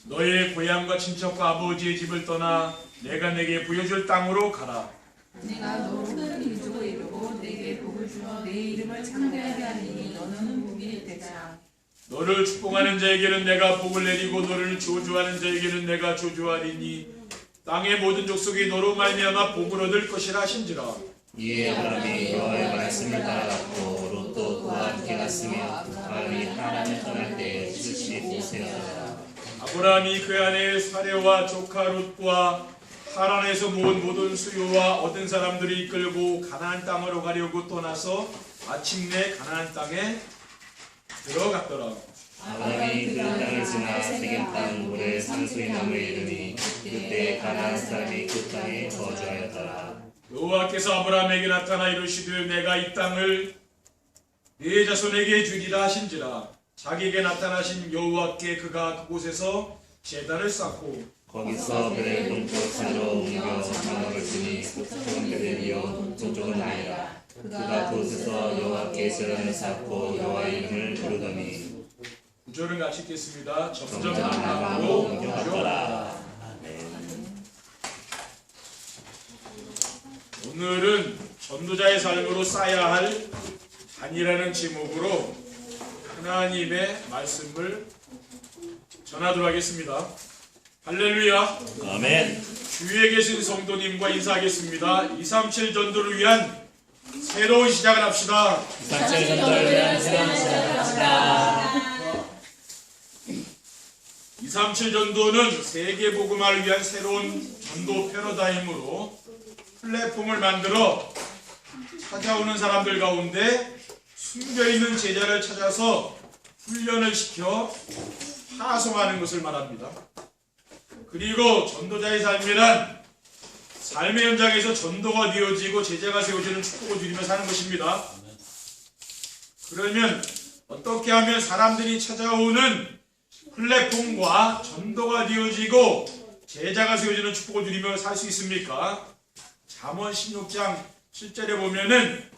너의 고향과 친척과 아버지의 집을 떠나 내가 내게 보여줄 땅으로 가라. 내가 너로 큰 민족을 이루고 내게 복을 주어 내 이름을 창대하게 하리니 너는 복이 되자. 너를 축복하는 자에게는 내가 복을 내리고 너를 저주하는 자에게는 내가 저주하리니 땅의 모든 족속이 너로 말미암아 복을 얻을 것이라 하신지라. 이에 아브라함이 여호와의 말씀을 따라갔고 롯도 그와 함께 갔으며 아브라함이 하란을 떠날 때에 75세였더라. 아브라함이 그 아내 사레와 조카 롯과 하란에서 모은 모든 수요와 얻은 사람들이 이끌고 가나안 땅으로 가려고 떠나서 마침내 가나안 땅에 들어갔더라. 아브라함이 그 땅을 지나 세겜 땅 모래 산소의 나무에 이르니 그때 가나안 사람이 그 땅에 거주하였더라. 여호와께서 아브라함에게 나타나 이르시되 내가 이 땅을 네 자손에게 주리라 하신지라. 자기에게 나타나신 여호와께 그가 그곳에서 제단을 쌓고 거기서 베델 동쪽으로 옮겨 장막을 치니 그쪽은 베델이요 저쪽은 아이라. 그가 그곳에서 여호와께 제단을 쌓고 여호와의 이름을 부르더니 구절을 같이 읽겠습니다. 점점 점점 남방으로 옮겨갔더라. 오늘은 전도자의 삶으로 쌓아야 할 단이라는 제목으로 하나님의 말씀을 전하도록 하겠습니다. 할렐루야. 아멘. 주위에 계신 성도님과 인사하겠습니다. 237 전도를 위한 새로운 시작을 합시다. 237 전도를 위한 새로운 시작을 합시다. 237 전도는 세계복음화를 위한 새로운 전도 패러다임으로 플랫폼을 만들어 찾아오는 사람들 가운데 숨겨있는 제자를 찾아서 훈련을 시켜 파송하는 것을 말합니다. 그리고 전도자의 삶이란 삶의 현장에서 전도가 되어지고 제자가 세워지는 축복을 누리며 사는 것입니다. 그러면 어떻게 하면 사람들이 찾아오는 플랫폼과 전도가 되어지고 제자가 세워지는 축복을 누리며 살 수 있습니까? 잠언 16장 7절에 보면은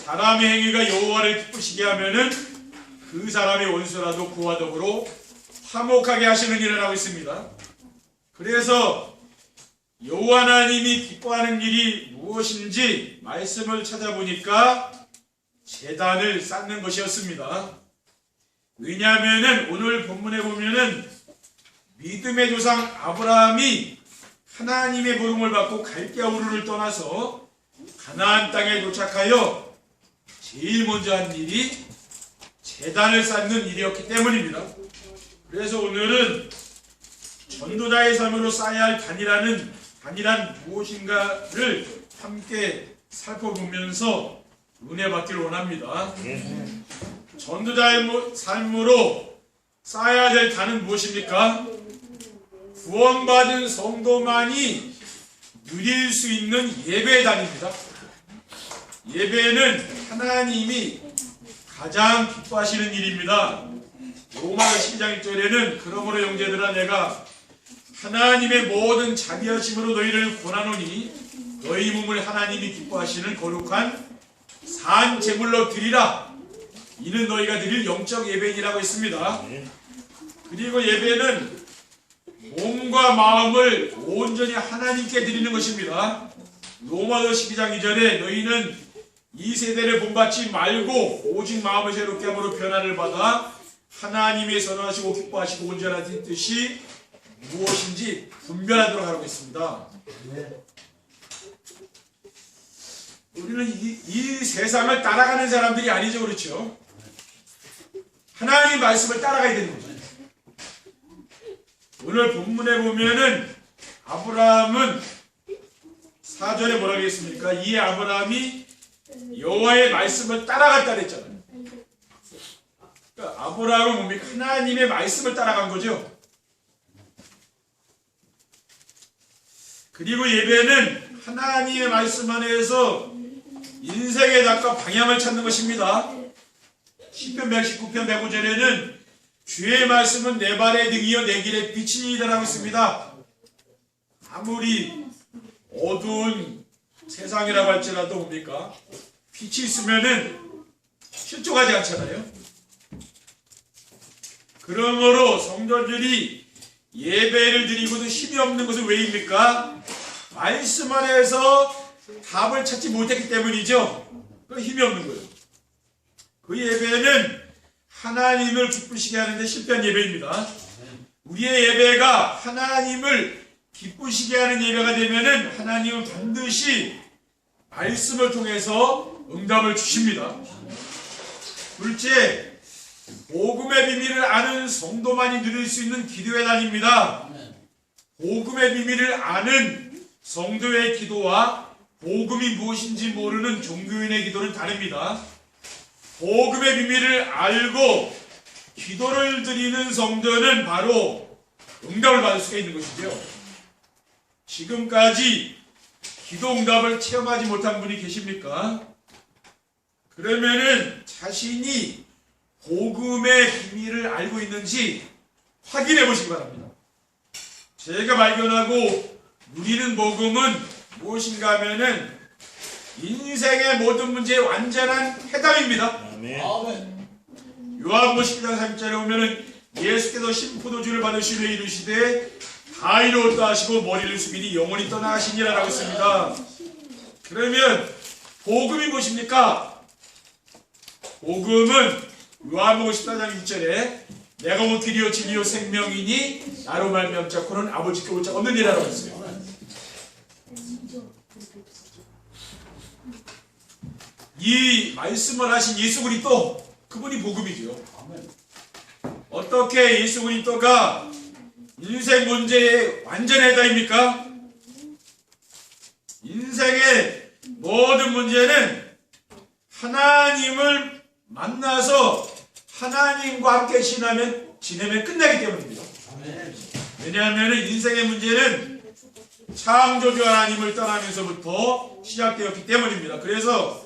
사람의 행위가 여호와를 기쁘시게 하면은 그 사람의 원수라도 그와 더불어 화목하게 하시는 일을 하고 있습니다. 그래서 여호와 하나님이 기뻐하는 일이 무엇인지 말씀을 찾아보니까 제단을 쌓는 것이었습니다. 왜냐하면은 오늘 본문에 보면은 믿음의 조상 아브라함이 하나님의 부름을 받고 갈대아 우르를 떠나서 가나안 땅에 도착하여 제일 먼저 한 일이 제단을 쌓는 일이었기 때문입니다. 그래서 오늘은 전도자의 삶으로 쌓아야 할 단이란 무엇인가를 함께 살펴보면서 은혜 받기를 원합니다. 전도자의 삶으로 쌓아야 될 단은 무엇입니까? 구원받은 성도만이 누릴 수 있는 예배의 단입니다. 예배는 하나님이 가장 기뻐하시는 일입니다. 로마서 12장 1절에는 그러므로 형제들아 내가 하나님의 모든 자비하심으로 너희를 권하노니 너희 몸을 하나님이 기뻐하시는 거룩한 산 제물로 드리라. 이는 너희가 드릴 영적 예배이라고 했습니다. 그리고 예배는 몸과 마음을 온전히 하나님께 드리는 것입니다. 로마서 12장 2절에 너희는 이 세대를 본받지 말고 오직 마음을 새롭게 함으로 변화를 받아 하나님의 선하시고 기뻐하시고 온전하신 뜻이 무엇인지 분별하도록 하라고 했습니다. 우리는 이 세상을 따라가는 사람들이 아니죠. 그렇죠? 하나님의 말씀을 따라가야 되는 거죠. 오늘 본문에 보면은 아브라함은 4절에 뭐라고 했습니까? 이에 아브라함이 여호와의 말씀을 따라갔다 그랬잖아요. 그러니까 아브라함은 뭡니까? 하나님의 말씀을 따라간 거죠. 그리고 예배는 하나님의 말씀 안에서 인생의 답과 방향을 찾는 것입니다. 시편 119편 105절에는 주의 말씀은 내 발의 등이요 내 길의 빛이니라고 있습니다. 아무리 어두운 세상이라고 할지라도 뭡니까? 빛이 있으면은 실족하지 않잖아요. 그러므로 성도들이 예배를 드리고도 힘이 없는 것은 왜입니까? 말씀 안에서 답을 찾지 못했기 때문이죠. 그 힘이 없는 거예요. 그 예배는 하나님을 기쁘시게 하는데 실패한 예배입니다. 우리의 예배가 하나님을 기쁘시게 하는 예배가 되면은 하나님은 반드시 말씀을 통해서 응답을 주십니다. 둘째, 복음의 비밀을 아는 성도만이 누릴 수 있는 기도의 단입니다. 복음의 비밀을 아는 성도의 기도와 복음이 무엇인지 모르는 종교인의 기도는 다릅니다. 복음의 비밀을 알고 기도를 드리는 성도는 바로 응답을 받을 수가 있는 것이죠. 지금까지 기도 응답을 체험하지 못한 분이 계십니까? 그러면은 자신이 복음의 비밀을 알고 있는지 확인해 보시기 바랍니다. 제가 발견하고 누리는 복음은 무엇인가 하면은 인생의 모든 문제의 완전한 해답입니다. 아멘. 요한복음 12장 3절에 보면은 예수께서 신포도주를 받으시며 이르시되 다 이루었다 하시고 머리를 숙이니 영원히 떠나가시니라 라고 했습니다. 그러면 복음이 무엇입니까? 복음은 요한복음 14장 6절에 내가 곧 길이요 진리요 생명이니 나로 말미암 자고는 아버지께 올 자가 없는 이라고 했어요. 이 말씀을 하신 예수 그리스도 그분이 복음이죠. 어떻게 예수 그리스도가 인생 문제의 완전 해답입니까? 인생의 모든 문제는 하나님을 만나서 하나님과 함께 지내면 끝나기 때문입니다. 왜냐하면 인생의 문제는 창조주 하나님을 떠나면서부터 시작되었기 때문입니다. 그래서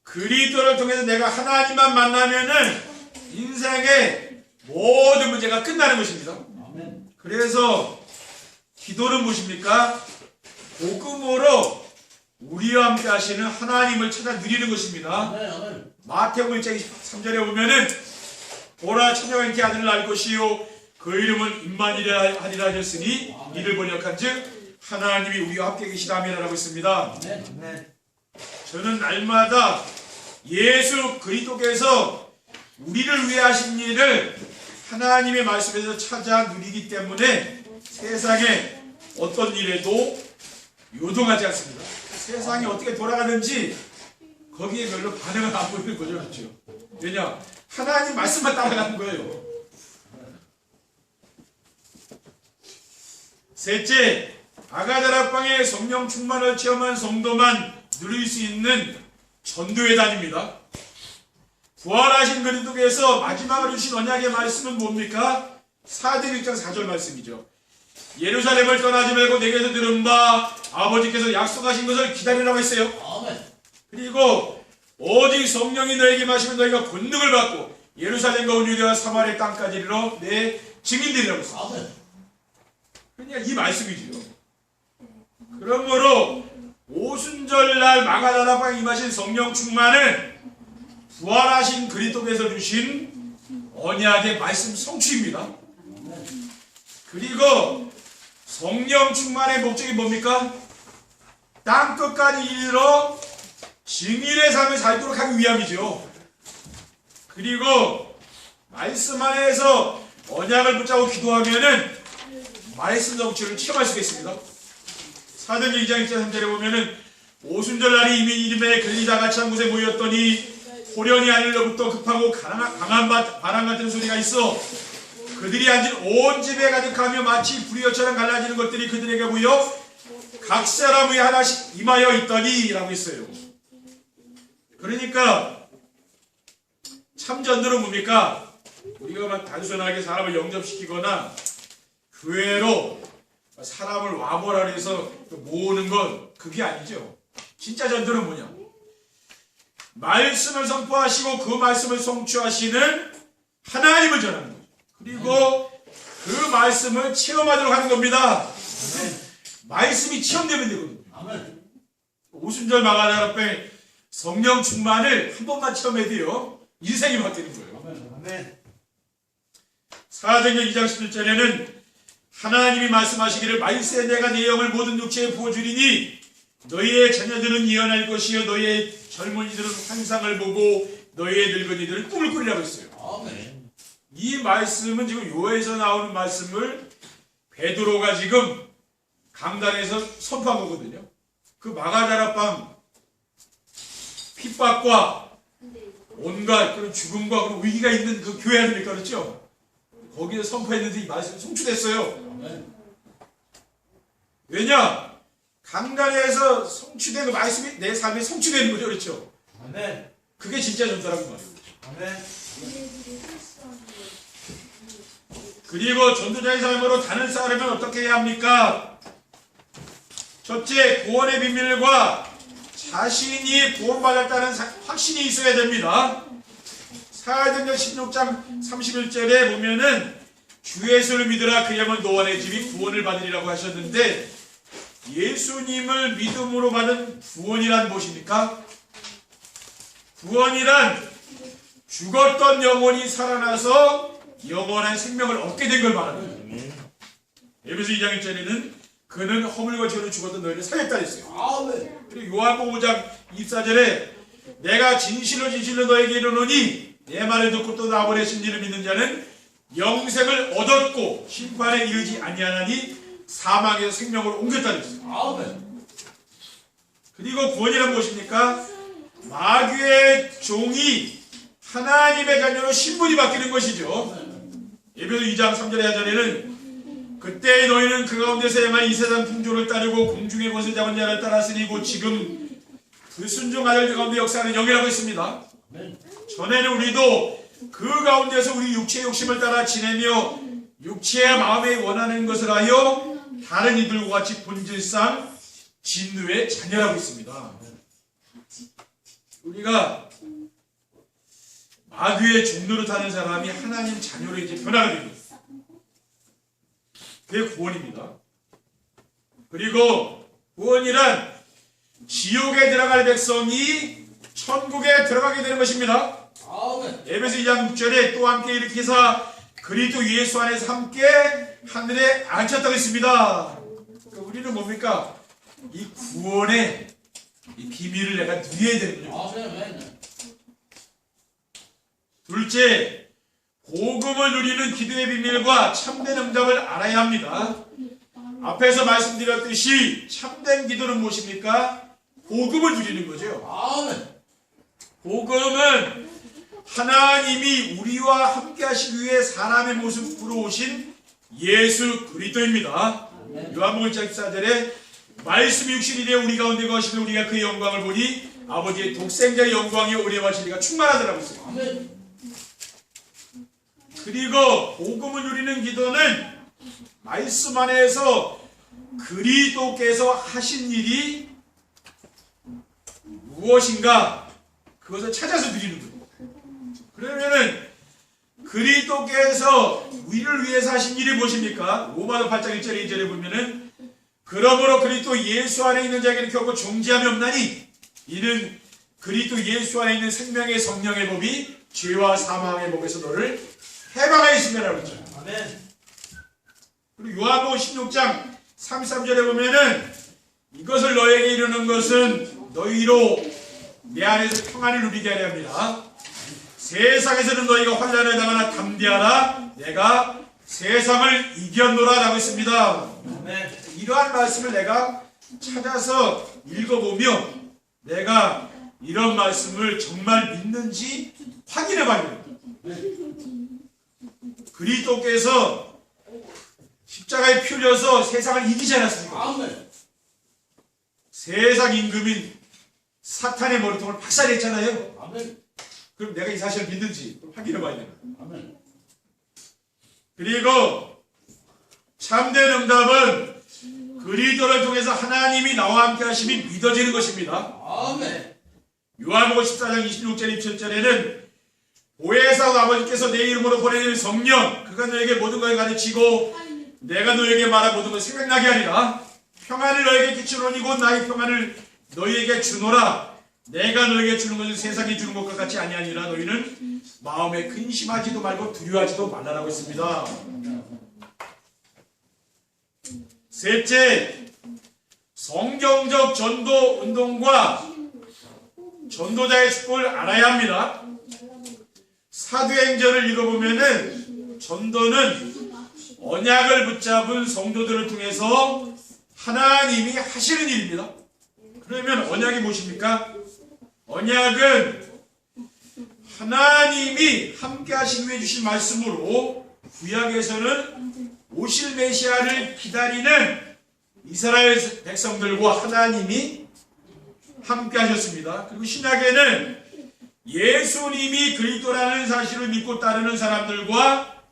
그리스도를 통해서 내가 하나님만 만나면은 인생의 모든 문제가 끝나는 것입니다. 그래서 기도는 무엇입니까? 복음으로 우리와 함께 하시는 하나님을 찾아 누리는 것입니다. 마태복음 1장 23절에 보면은 보라 처녀가 잉태 아들을 낳을 것이요 그 이름은 임마누엘 하리라 하셨으니 이를 번역한즉 하나님이 우리와 함께 계시다면이라고 했습니다. 저는 날마다 예수 그리스도께서 우리를 위해 하신 일을 하나님의 말씀에서 찾아 누리기 때문에 세상에 어떤 일에도 요동하지 않습니다. 세상이 어떻게 돌아가는지 거기에 별로 반응을 안 보이는 거죠. 그렇죠? 왜냐? 하나님 말씀만 따라가는 거예요. 셋째, 아가다락방의 성령 충만을 체험한 성도만 누릴 수 있는 전도의 단입니다. 부활하신 그리스도께서 마지막으로 주신 언약의 말씀은 뭡니까? 사도행 1장 4절 말씀이죠. 예루살렘을 떠나지 말고 내게서 들은 바 아버지께서 약속하신 것을 기다리라고 했어요. 그리고 오직 성령이 너에게 마시면 너희가 권능을 받고 예루살렘과 온 유대와 사마리아 땅까지 이르러 내 증인들이라고 했어요. 그냥 이 말씀이지요. 그러므로 오순절날 마가다락방에 임하신 성령 충만은 부활하신 그리스도께서 주신 언약의 말씀 성취입니다. 그리고 성령 충만의 목적이 뭡니까? 땅끝까지 이르러 증인의 삶을 살도록 하기 위함이죠. 그리고 말씀 안에서 언약을 붙잡고 기도하면은 말씀 성취를 체험할 수가 있습니다. 사도행전 2장 1절 3절에 보면은 오순절날이 이미 이름에 걸리다 같이 한 곳에 모였더니 호련히 하늘로부터 급하고 강한 바람 같은 소리가 있어 그들이 앉은 온 집에 가득하며 마치 불이어처럼 갈라지는 것들이 그들에게 보여 각 사람 위에 하나씩 임하여 있더니 라고 했어요. 그러니까 참 전도는 뭡니까? 우리가 단순하게 사람을 영접시키거나 교회로 사람을 와보라 해서 모으는 건 그게 아니죠. 진짜 전도는 뭐냐? 말씀을 선포하시고 그 말씀을 성취하시는 하나님을 전하는 거죠. 그리고 그 말씀을 체험하도록 하는 겁니다. 말씀이 체험되면 되거든요. 오순절 마가다락방에 성령 충만을 한 번만 체험해야 돼요. 인생이 바뀌는 거예요. 사도행전 2장 11절에는 하나님이 말씀하시기를 말세 내가 내 영을 모든 육체에 부어주리니 너희의 자녀들은 예언할 것이요 너희의 젊은이들은 환상을 보고 너희의 늙은이들은 꿈을 꾸리라고 했어요. 아멘. 이 말씀은 지금 요에서 나오는 말씀을 베드로가 지금 강단에서 선포한 거거든요. 그 마가다락방 핍박과 온갖 그런 죽음과 그런 위기가 있는 그 교회 아닙니까? 그렇죠? 거기에 선포했는데 이 말씀이 성취됐어요. 왜냐? 강단에서 성취된 그 말씀이 내 삶에 성취되는 거죠. 그렇죠? 아멘. 그게 진짜 전도라는 말이에요. 아멘. 그리고 전도자의 삶으로 단을 쌓으려면 어떻게 해야 합니까? 첫째, 구원의 비밀과 자신이 구원받았다는 확신이 있어야 됩니다. 사도행전 16장 31절에 보면은 주 예수를 믿으라 그리하면 너와 집이 구원을 받으리라고 하셨는데 예수님을 믿음으로 받은 구원이란 무엇입니까? 구원이란 죽었던 영혼이 살아나서 영원한 생명을 얻게 된 걸 말합니다. 에베소 2장 1절에는 그는 허물과 죄로 죽었던 너희를 살렸다 했어요. 그리고 요한복음 5장 24절에 내가 진실로 너에게 이르노니 내 말을 듣고 또 나 보내신 이를 믿는 자는 영생을 얻었고 심판에 이르지 아니하나니 사망에서 생명으로 옮겼다 했어요. 그리고 구원이란 무엇입니까? 마귀의 종이 하나님의 자녀로 신분이 바뀌는 것이죠. 에베소 2장 3절에 하전에는 그때 너희는 그 가운데서야만 이 세상 풍조를 따르고 공중의 것을 잡은 자를 따랐으니 곧 지금 불순종 아들 가운데 역사하는 영이라고 했습니다. 전에는 우리도 그 가운데서 우리 육체의 욕심을 따라 지내며 육체의 마음에 원하는 것을 하여 다른 이들과 같이 본질상 진노의 자녀라고 있습니다. 우리가 마귀의 종노릇 하는 사람이 하나님 자녀로 이제 변화가 됩니다. 그게 구원입니다. 그리고 구원이란 지옥에 들어갈 백성이 천국에 들어가게 되는 것입니다. 에베소 2장 6절에 또 함께 일으키사 그리스도 예수 안에서 함께 하늘에 앉혔다고 했습니다. 그러니까 우리는 뭡니까? 이 구원의 이 비밀을 내가 누려야 되는 거죠. 둘째, 복음을 누리는 기도의 비밀과 참된 응답을 알아야 합니다. 앞에서 말씀드렸듯이 참된 기도는 무엇입니까? 복음을 누리는 거죠. 복음은 하나님이 우리와 함께 하시기 위해 사람의 모습으로 오신 예수 그리스도입니다. 요한복음 1장 14절에 말씀이 육신이 되어 우리 가운데 거하시며 우리가 그의 영광을 보니 아버지의 독생자의 영광이 우리와 진리가 충만하더라고 했어요. 그리고 복음을 누리는 기도는 말씀 안에서 그리스도께서 하신 일이 무엇인가 그것을 찾아서 누리는 거예요. 그러면은 그리스도께서 우리를 위해서 하신 일이 무엇입니까? 로마서 8장 1절에 2절에 보면은 그러므로 그리스도 예수 안에 있는 자에게는 결코 존재함이 없나니 이는 그리스도 예수 안에 있는 생명의 성령의 법이 죄와 사망의 법에서 너를 해방하였음이라고 했죠. 그리고 요한복음 16장 33절에 보면은 이것을 너에게 이르는 것은 너희로 내 안에서 평안을 누리게 하려 합니다. 세상에서는 너희가 환난을 당하나 담대하라 내가 세상을 이겼노라 라고 했습니다. 이러한 말씀을 내가 찾아서 읽어보며 내가 이런 말씀을 정말 믿는지 확인해 봐야 됩니다. 그리스도께서 십자가에 피 흘려서 세상을 이기지 않았습니까? 세상 임금인 사탄의 머리통을 박살냈잖아요. 그럼 내가 이 사실을 믿는지 확인해 봐야 됩니다. 그리고 참된 응답은 그리스도를 통해서 하나님이 나와 함께 하심이 믿어지는 것입니다. 요한복음 14장 26절 27절에는 보혜사 아버지께서 내 이름으로 보내는 성령 그가 너에게 모든 것을 가르치고 내가 너에게 말한 모든 것을 생각나게 하리라. 평안을 너에게 끼치노니 곧 나의 평안을 너희에게 주노라. 내가 너에게 주는 것은 세상이 주는 것과 같이 아니하니라. 너희는 마음에 근심하지도 말고 두려워하지도 말라라고 했습니다. 셋째, 성경적 전도 운동과 전도자의 축복을 알아야 합니다. 사도행전을 읽어보면은 전도는 언약을 붙잡은 성도들을 통해서 하나님이 하시는 일입니다. 그러면 언약이 무엇입니까? 언약은 하나님이 함께 하시기 위해 주신 말씀으로 구약에서는 오실 메시아를 기다리는 이스라엘 백성들과 하나님이 함께 하셨습니다. 그리고 신약에는 예수님이 그리스도라는 사실을 믿고 따르는 사람들과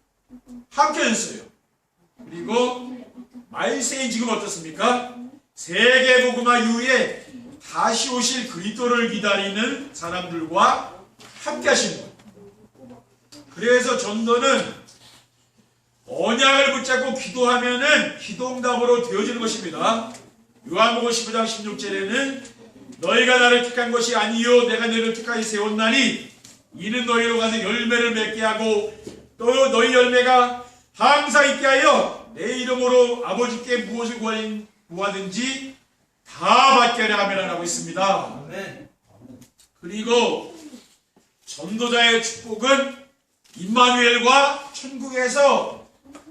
함께 하셨어요. 그리고 말세인 지금 어떻습니까? 세계복음화 이후에 다시 오실 그리스도를 기다리는 사람들과 함께 하시는 거예요. 그래서 전도는 언약을 붙잡고 기도하면은 기도응답으로 되어지는 것입니다. 요한복음 15장 16절에는 너희가 나를 택한 것이 아니요 내가 너희를 택하여 세웠나니 이는 너희로 가서 열매를 맺게 하고 또 너희 열매가 항상 있게 하여 내 이름으로 아버지께 무엇을 구하든지 다 받게 하려 함이라고 있습니다. 그리고 전도자의 축복은 임마누엘과 천국에서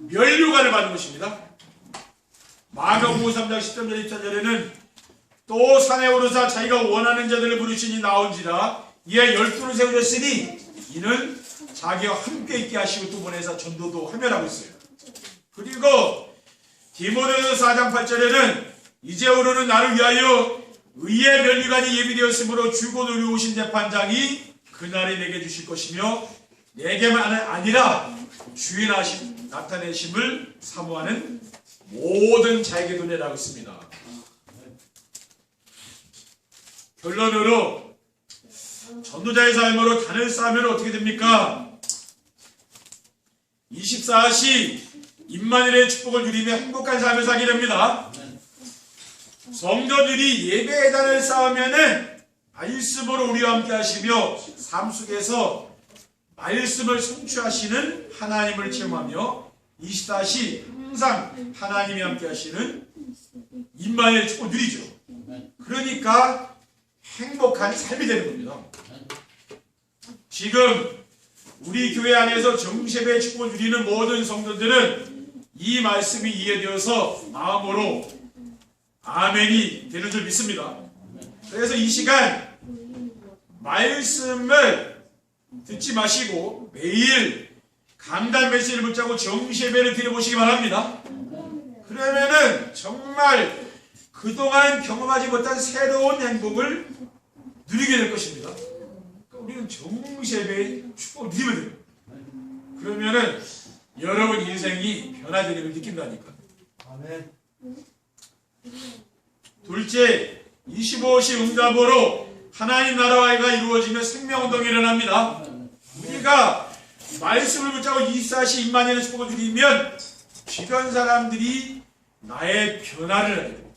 면류관을 받는 것입니다. 마가복음 3장 10절 14절에는 또 산에 오르사 자기가 원하는 자들을 부르시니 나온지라 이에 12를 세우셨으니 이는 자기와 함께 있게 하시고 또 보내사 전도도 하며라고 있어요. 그리고 디모데후서 4장 8절에는 이제 오르는 나를 위하여 의의 면류관이 예비되었으므로 주고 누리오신 재판장이 그날에 내게 주실 것이며 내게만 아니라 주의 나타내심을 사모하는 모든 자에게도 내라고 있습니다. 결론으로 전도자의 삶으로 단을 쌓으면 어떻게 됩니까? 24시 임마누엘의 축복을 누리며 행복한 삶을 살게 됩니다. 성도들이 예배의 단을 쌓으면은 말씀으로 우리와 함께 하시며 삶 속에서 말씀을 성취하시는 하나님을 체험하며 24시 항상 하나님이 함께 하시는 임마누엘의 축복을 누리죠. 그러니까 행복한 삶이 되는 겁니다. 지금 우리 교회 안에서 정세배의 축복을 누리는 모든 성도들은 이 말씀이 이해되어서 마음으로 아멘이 되는 줄 믿습니다. 그래서 이 시간 말씀을 듣지 마시고 매일 강단 메시지를 붙잡고 정세배를 드려보시기 바랍니다. 그러면은 정말 그동안 경험하지 못한 새로운 행복을 누리게 될 것입니다. 우리는 정세배의 축복을 누리면 돼요. 그러면은 여러분 인생이 변화되는 걸 느낀다니까. 아멘. 둘째, 25시 응답으로 하나님 나라가 이루어지며 생명운동이 일어납니다. 우리가 말씀을 붙잡고 24시 임마누엘의 축복을 누리면 주변 사람들이 나의 변화를 하게 됩니다.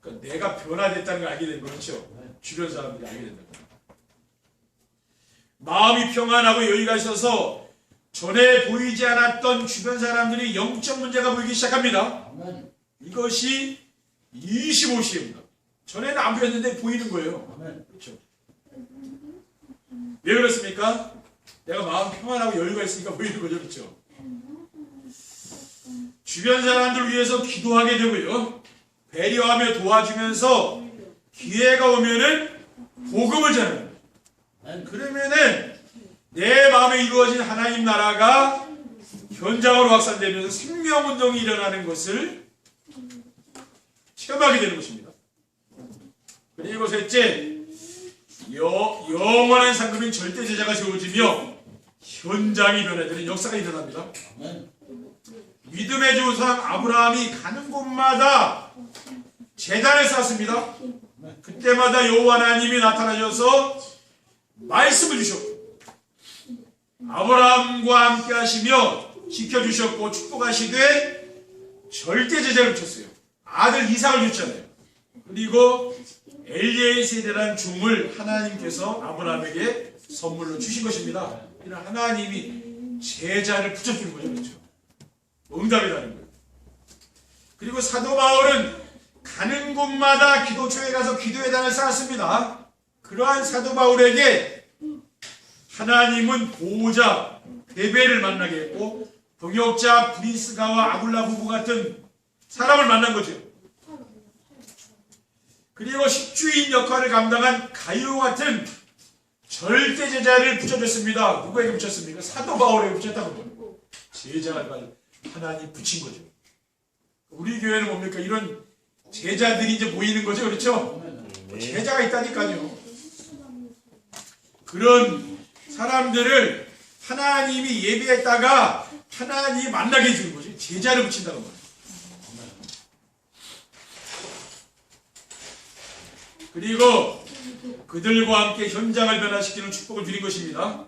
그러니까 내가 변화됐다는 걸 알게 되는 거죠. 주변 사람들이 알게 된다는 거예요. 마음이 평안하고 여유가 있어서 전에 보이지 않았던 주변 사람들이 영적 문제가 보이기 시작합니다. 이것이 25시입니다. 전에는 안 보였는데 보이는 거예요. 그렇죠? 왜 그렇습니까? 내가 마음 평안하고 여유가 있으니까 보이는 거죠. 그렇죠? 주변 사람들을 위해서 기도하게 되고요. 배려하며 도와주면서 기회가 오면은 복음을 전합니다. 그러면은 내 마음에 이루어진 하나님 나라가 현장으로 확산되면서 생명운동이 일어나는 것을 체험하게 되는 것입니다. 그리고 셋째, 영원한 상급인 절대 제자가 세워지며 현장이 변화되는 역사가 일어납니다. 믿음의 조상 아브라함이 가는 곳마다 제단을 쌓습니다. 그때마다 여호와 하나님이 나타나셔서 말씀을 주셨고 아브라함과 함께 하시며 지켜주셨고 축복하시되 절대 제자를 주셨어요. 아들 이삭을 줬잖아요. 그리고 엘리의 세대란 종을 하나님께서 아브라함에게 선물로 주신 것입니다. 이런 하나님이 제자를 붙여주는 거죠. 그렇죠? 응답이라는 거예요. 그리고 사도 바울은 가는 곳마다 기도처에 가서 기도회단을 쌓았습니다. 그러한 사도 바울에게 하나님은 보호자 베베를 만나게 했고 동역자 브리스가와 아굴라 부부 같은 사람을 만난 거죠. 그리고 십주인 역할을 감당한 가이오 같은 절대 제자를 붙여줬습니다. 누구에게 붙였습니까? 사도 바울에게 붙였다고 합니다. 제자를 하나님 붙인 거죠. 우리 교회는 뭡니까? 이런 제자들이 이제 모이는 거죠. 그렇죠? 제자가 있다니까요. 그런 사람들을 하나님이 예비했다가 하나님이 만나게 해주는 거죠. 제자를 붙인다는 거예요. 그리고 그들과 함께 현장을 변화시키는 축복을 드린 것입니다.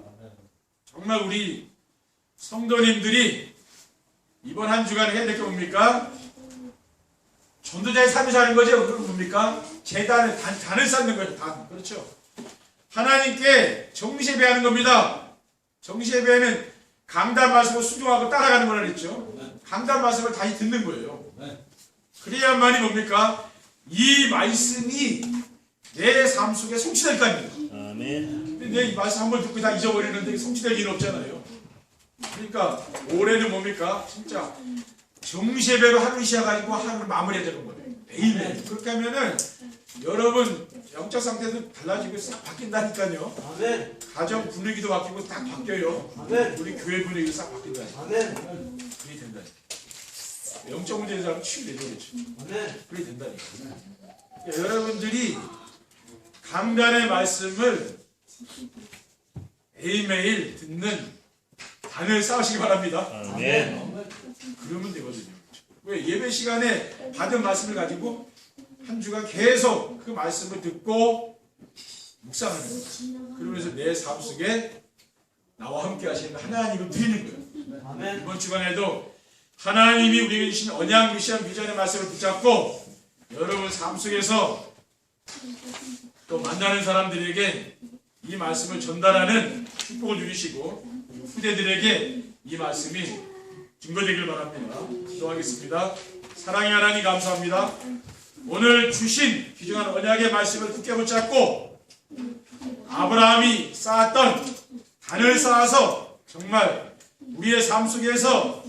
정말 우리 성도님들이 이번 한 주간 해야 될 게 뭡니까? 전도자의 삶을 사는 거죠. 그건 뭡니까? 재단을 단을 쌓는 거죠. 단. 그렇죠. 하나님께 정시예배하는 겁니다. 정시예배는 강단 말씀을 순종하고 따라가는 거라 그랬죠. 강단 말씀을 다시 듣는 거예요. 그래야만이 뭡니까? 이 말씀이 내 삶 속에 성취될 거 아닙니까? 아멘. 근데 내 이 말씀 한번 듣고 다 잊어버리는데 성취될 일은 없잖아요. 그러니까 올해는 뭡니까? 진짜 정시예배로 하루 시작하고 하루를 마무리해야 되는 거예요. 매일매일. 그렇게 하면은 여러분 영적 상태도 달라지고 싹 바뀐다니까요. 아멘. 가정 분위기도 바뀌고 딱 바뀌어요. 아멘. 우리 교회 분위기도 싹 바뀐다. 아멘. 그게 된다. 영적 문제인 사람 치유되죠. 그렇죠. 아멘. 그게 된다니까. 그러니까 여러분들이 강단의 말씀을 매일매일 듣는 단을 쌓으시기 바랍니다. 아멘. 그러면 되거든요. 왜? 예배 시간에 받은 말씀을 가지고 한 주간 계속 그 말씀을 듣고 묵상하는 거예요. 그러면서 내 삶 속에 나와 함께 하시는 하나님을 누리는 거예요. 아멘. 이번 주간에도 하나님이 우리에게 주신 언약 미션 비전의 말씀을 붙잡고 여러분 삶 속에서 또 만나는 사람들에게 이 말씀을 전달하는 축복을 누리시고 후대들에게 이 말씀이 증거되길 바랍니다. 기도하겠습니다. 사랑의 하나님 감사합니다. 오늘 주신 귀중한 언약의 말씀을 굳게 붙잡고 아브라함이 쌓았던 단을 쌓아서 정말 우리의 삶 속에서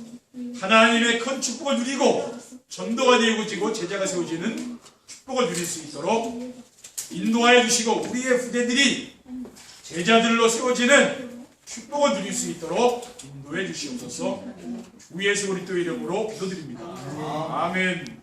하나님의 큰 축복을 누리고 전도가 되어지고 제자가 세워지는 축복을 누릴 수 있도록 인도하여 주시고 우리의 후대들이 제자들로 세워지는 축복을 누릴 수 있도록 인도해 주시옵소서. 주 예수 그리스도 이름으로 기도드립니다. 아멘.